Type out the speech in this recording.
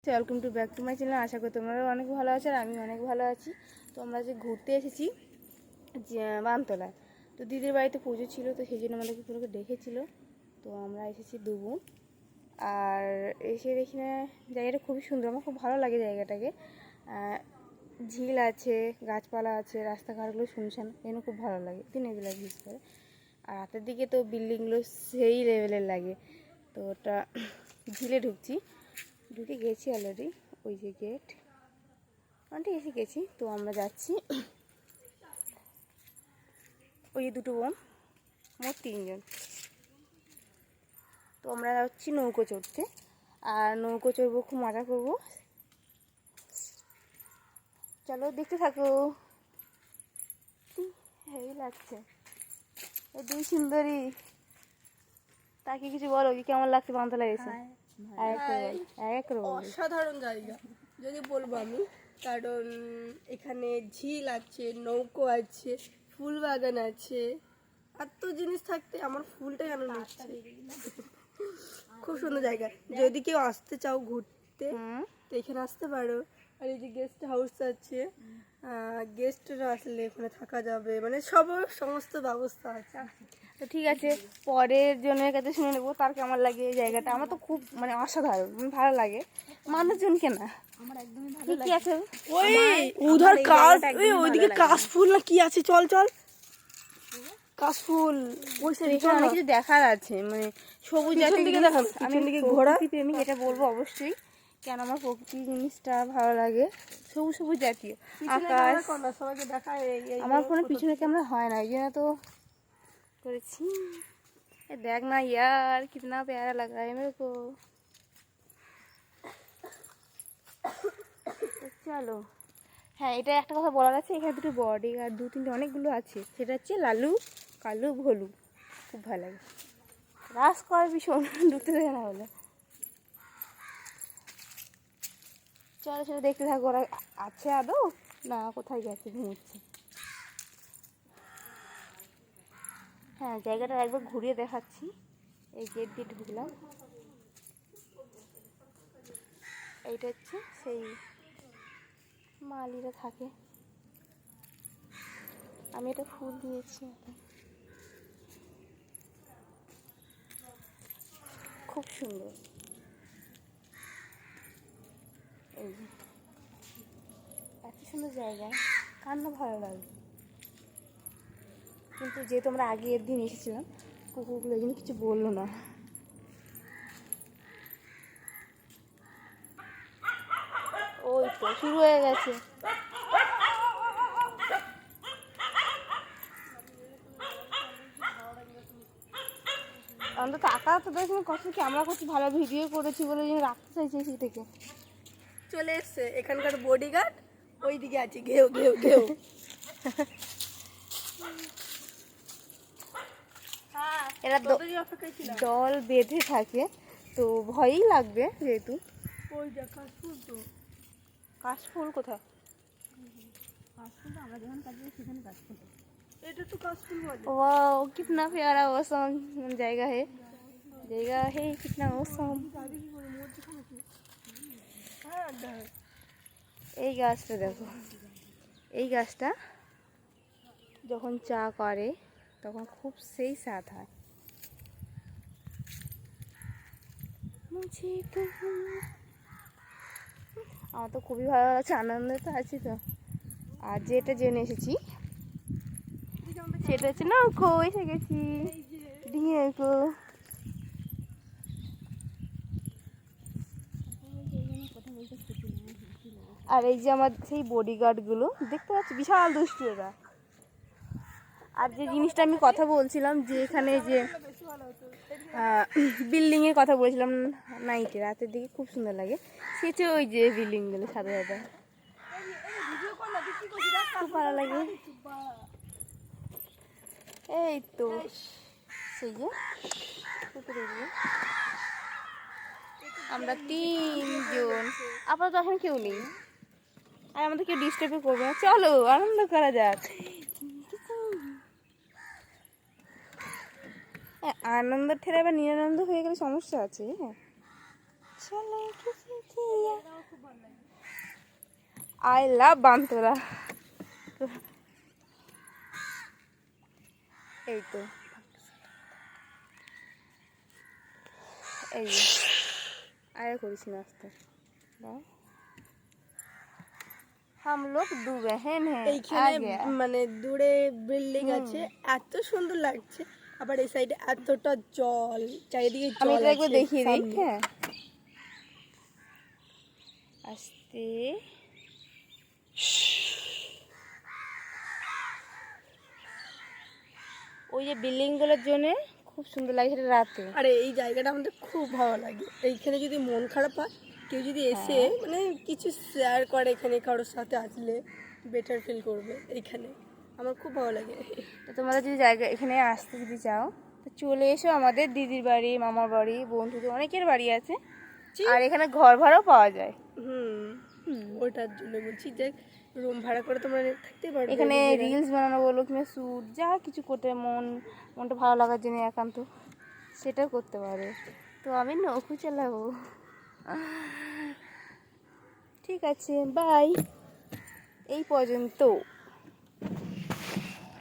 Welcome to back to my channel. আশা করি তোমরাও অনেক ভালো আছো আর আমি অনেক ভালো আছি। তো আমরা যে ঘুরতে এসেছি বানতলায়, তো দিদির বাড়িতে পুজো ছিল, তো সেই জন্য আমাদেরকে পুরোকে ডেকেছিল। তো আমরা এসেছি দুবুন, আর এসে দেখি না জায়গাটা খুবই সুন্দর, আমার খুব ভালো লাগে জায়গাটাকে। ঝিল আছে, গাছপালা আছে, রাস্তাঘাটগুলো শুনশান, এগুলো খুব ভালো লাগে দিনের বেলা ভিজ করে। আর রাতের দিকে তো বিল্ডিংগুলো সেই লেভেলের লাগে। তো ওটা ঝিলে ঢুকে গেছি অলরেডি, ওই যে গেট অনেকটা এসে গেছি। তো আমরা যাচ্ছি, ওই দুটো বোন, মোট 3 জন। তো আমরা যাচ্ছি নৌকো চড়তে, আর নৌকো চড়বো, খুব মজা করবো। চলো দেখতে থাকো, হেভি লাগছে। এই দুই সুন্দরী, তাকে কিছু বলো, কি কেমন লাগছে বানতলা এসে? অসাধারণ জায়গা যদি বলবো আমি, কারণ এখানে ঝিল আছে, নৌকো আছে, ফুল বাগান আছে, এত জিনিস থাকতে আমার ফুলটাই আনন্দ হচ্ছে। খুব সুন্দর জায়গা, যদি কেউ আসতে চাও ঘুরতে তো এখানে আসতে পারো। আর এই যে গেস্ট হাউস আছে, গেস্টরা আসলে এখানে থাকা যাবে, মানে সমস্ত ব্যবস্থা আছে। তো ঠিক আছে, পরের জনের কাছে শুনে নেবো তার কেমন লাগে এই জায়গাটা। আমার তো খুব মানে অসাধারণ, ভালো লাগে। মানুষজনকে না, আমার একদমই ভালো লাগে। কি আছে ওই উধার ওইদিকে কাশফুল না কি আছে, চল চল কাশফুল, ওই সাইডে অনেক কিছু দেখার আছে, মানে সবুজ জাতীয় দিকে দেখান। আমি প্রকৃতি প্রেমী, এটা বলবো অবশ্যই, কেন আমার প্রকৃতি জিনিসটা ভালো লাগে। সবুজ সবুজ জাতীয় আকাশ, সবাইকে দেখায়। আমার ফোনে পিছনে ক্যামেরা হয় না, এই জন্য তো করেছি। দেখ না यार, कितना प्यारा लग रहा है मेरे को। চলো, হ্যাঁ, এটা একটা কথা বলার আছে, এখানে দুটো বডিগার্ড, 2-3টে অনেকগুলো আছে। সেটা হচ্ছে লালু, কালু, ভোলু, খুব ভালো লাগে। রাস করে ভীষণ, ঢুকতে দেয় না বলে। চলো সেটা দেখতে থাকো, ওরা আছে আদৌ না কোথায় গেছে, ঘুমোচ্ছে। হ্যাঁ, জায়গাটা একবার ঘুরিয়ে দেখাচ্ছি। এই গেট দিয়ে ঢুকলাম, এইটা হচ্ছে সেই মালিরা থাকে। আমি এটা ফুল দিয়েছি, খুব সুন্দর। এই যে এত সুন্দর জায়গা, কার না ভালো লাগে। কিন্তু যেহেতু আমরা আগের দিন এসেছিলাম, কুকুরগুলো এই জন্য কিছু বললো না। ওই তো শুরু হয়ে গেছে। অন্তত আঁকা তো দেখুন কত কি আমরা কত ভালো ভিডিও করেছি বলে রাখতে চাইছি সেই থেকে। চলে এসছে এখানকার বডিগার্ড, ওই দিকে আছে ঘেউ ঘেউ ঘেউ। এরা দল বেঁধে থাকে, তো ভয়ই লাগবে যেহেতু। ওই যে কাশফুল, তো কাশফুল কোথায়? কাশফুল আমরা যখন কাটবো সেখানে কাশফুল, এটা তো কাশফুল বলে। वाओ, कितना प्यारा मौसम জায়গা है कितना मौसम। এই গাছটা দেখো, এই গাছটা যখন চা করে তখন খুব সেই স্বাদ হয়। আমার তো খুবই ভালো লাগছে, আনন্দে তো আছি। তো আর যেটা জেনে এসেছি সেটা হচ্ছে নৌকো, এসে গেছি নৌকো। আর এই যে আমার সেই বডিগার্ডগুলো দেখতে পাচ্ছি, বিশাল দুষ্টু এরা। আর যে জিনিসটা আমি কথা বলছিলাম, যে এখানে যে বিল্ডিংয়ের কথা বলছিলাম, নাইটে রাতের দিকে খুব সুন্দর লাগে। সেটা ওই যে বিল্ডিংগুলো সাদা সাদা, খুব ভালো লাগে। এই তো সেই যে আমরা 3 জন, আপাতত এখন কেউ নেই, আর আমাদের কেউ ডিস্টার্বও করবে না। চলো আনন্দ করা যাক। আনন্দ ঠেলে আবার নিরানন্দ হয়ে গেলে সমস্যা আছে। হ্যাঁ, চলো আই লাভ বানতলা। এই তো এই যে আরে করিস না আসতে। हम लोग दो बहन हैं এইখানে आ गया। মানে দূরে বিল্ডিং আছে, এত সুন্দর লাগছে। আবার এই সাইডে এতটা জল, চারিদিকে আমি জল এটা একবার আছে দেখিয়ে দিই। সামনে। হ্যাঁ আস্তে ওই যে বিল্ডিংগুলোর জন্য খুব সুন্দর লাগে সেটা রাতে। আরে এই জায়গাটা আমাদের খুব ভালো লাগে। এইখানে যদি মন খারাপ হয়, কেউ যদি এসে মানে কিছু শেয়ার করে এখানে কারোর সাথে, আসলে বেটার ফিল করবে। এইখানে আমার খুব ভালো লাগে। তো তোমরা যদি জায়গা এখানে আসতে যদি চাও তো চলে এসো। আমাদের দিদির বাড়ি, মামার বাড়ি, বন্ধুদের অনেকের বাড়ি আছে। আর এখানে ঘর ভাড়াও পাওয়া যায়। ওটার জন্য বলছি যে রুম ভাড়া করে তোমরা থাকতে পারবে এখানে নিজেরাই। রিলস বানানো বলো কিংবা শ্যুট যা কিছু করতে মনটা ভালো লাগার জন্য একান্ত সেটাও করতে পারো। তো আমি নৌকো চালাবো। ঠিক আছে, বাই, এই পর্যন্ত।